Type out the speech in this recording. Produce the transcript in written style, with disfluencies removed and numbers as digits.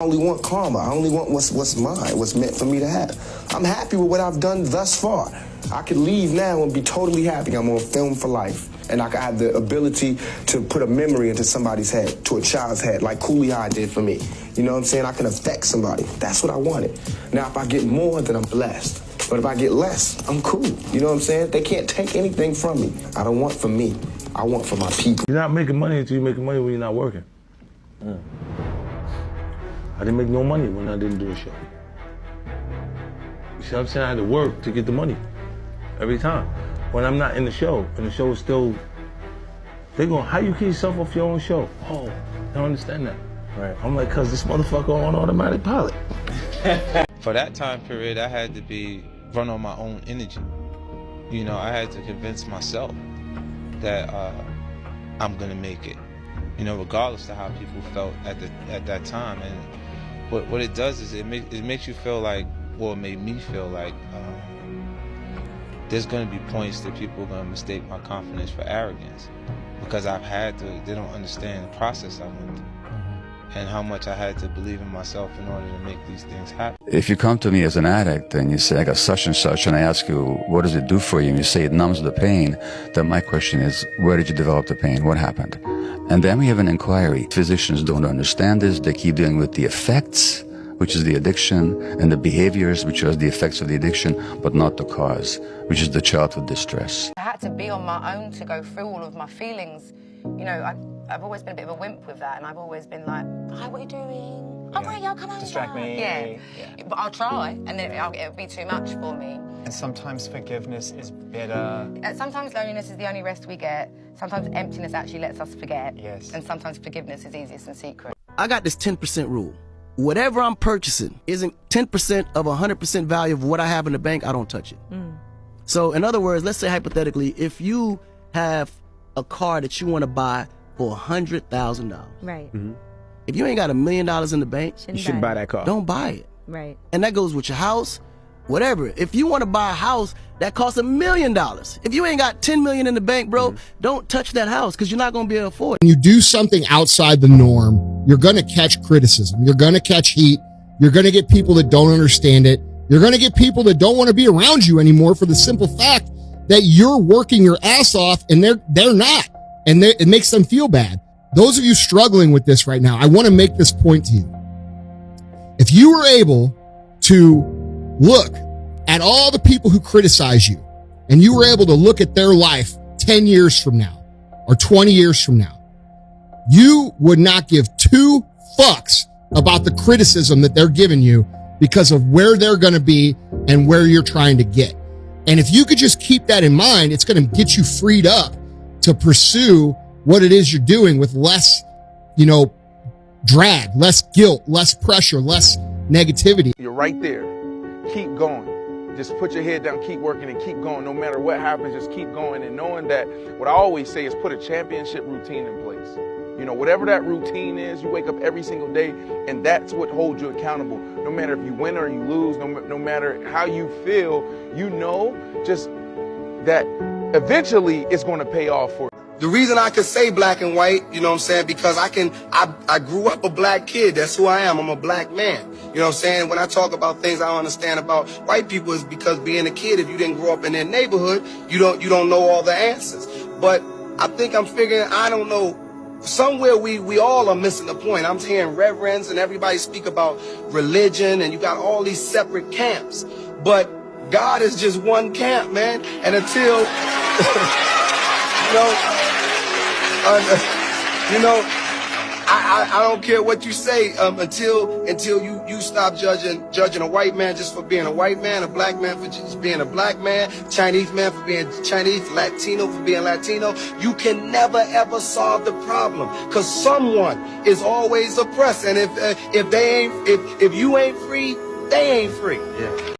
I only want karma. I only want what's mine, what's meant for me to have. I'm happy with what I've done thus far. I could leave now and be totally happy. I'm on film for life. And I have the ability to put a memory into somebody's head, to a child's head, like Cooley High did for me. You know what I'm saying? I can affect somebody. That's what I wanted. Now, if I get more, then I'm blessed. But if I get less, I'm cool. You know what I'm saying? They can't take anything from me. I don't want for me. I want for my people. You're not making money until you're making money when you're not working. I didn't make no money when I didn't do a show. You see what I'm saying? I had to work to get the money every time. When I'm not in the show, and the show is still, they go, how you keep yourself off your own show? Oh, they don't understand that. Right. I'm like, cause this motherfucker on automatic pilot. For that time period, I had to run on my own energy. You know, I had to convince myself that I'm gonna make it. You know, regardless of how people felt at that time. And what it does is it makes you feel like, well, it made me feel like there's gonna be points that people are gonna mistake my confidence for arrogance, because they don't understand the process I went through. And how much I had to believe in myself in order to make these things happen. If you come to me as an addict and you say, I got such and such, and I ask you, what does it do for you? And you say it numbs the pain, then my question is, where did you develop the pain? What happened? And then we have an inquiry. Physicians don't understand this. They keep dealing with the effects, which is the addiction, and the behaviors, which are the effects of the addiction, but not the cause, which is the childhood distress. I had to be on my own to go through all of my feelings. You know, I've always been a bit of a wimp with that, and I've always been like, hi, what are you doing? Oh, great, y'all come over. Distract me. Yeah. But I'll try, and then it'll be too much for me. And sometimes forgiveness is better. Sometimes loneliness is the only rest we get. Sometimes emptiness actually lets us forget. Yes. And sometimes forgiveness is easiest in secret. I got this 10% rule. Whatever I'm purchasing isn't 10% of 100% value of what I have in the bank, I don't touch it. So in other words, let's say hypothetically, if you have a car that you want to buy for $100,000. Right. If you ain't got $1 million in the bank, You shouldn't buy that car. don't buy it. Right. And that goes with your house, whatever. If you want to buy a house that costs $1 million, if you ain't got 10 million in the bank, bro, don't touch that house, because you're not going to be able to afford it. When you do something outside the norm, you're going to catch criticism. You're going to catch heat. You're going to get people that don't understand it. You're going to get people that don't want to be around you anymore for the simple fact that you're working your ass off and they're not. And it makes them feel bad. Those of you struggling with this right now, I want to make this point to you. If you were able to look at all the people who criticize you, and you were able to look at their life 10 years from now or 20 years from now, you would not give 2 fucks about the criticism that they're giving you because of where they're going to be and where you're trying to get. And if you could just keep that in mind, it's going to get you freed up to pursue what it is you're doing with less, drag, less guilt, less pressure, less negativity. You're right there. Keep going. Just put your head down, keep working, and keep going. No matter what happens, just keep going. And knowing that, what I always say is put a championship routine in place. Whatever that routine is, you wake up every single day, and that's what holds you accountable. No matter if you win or you lose, no matter how you feel, just that eventually it's going to pay off for you. The reason I could say black and white, you know what I'm saying, because I grew up a black kid. That's who I am. I'm a black man. You know what I'm saying? When I talk about things I don't understand about white people, is because being a kid, if you didn't grow up in their neighborhood, you don't know all the answers. But I think I'm figuring, I don't know, somewhere we all are missing the point. I'm hearing reverends and everybody speak about religion, and you got all these separate camps. But God is just one camp, man. And until, I don't care what you say, until you stop judging a white man just for being a white man, a black man for just being a black man, Chinese man for being Chinese, Latino for being Latino. You can never ever solve the problem, because someone is always oppressed. And if you ain't free, they ain't free. Yeah.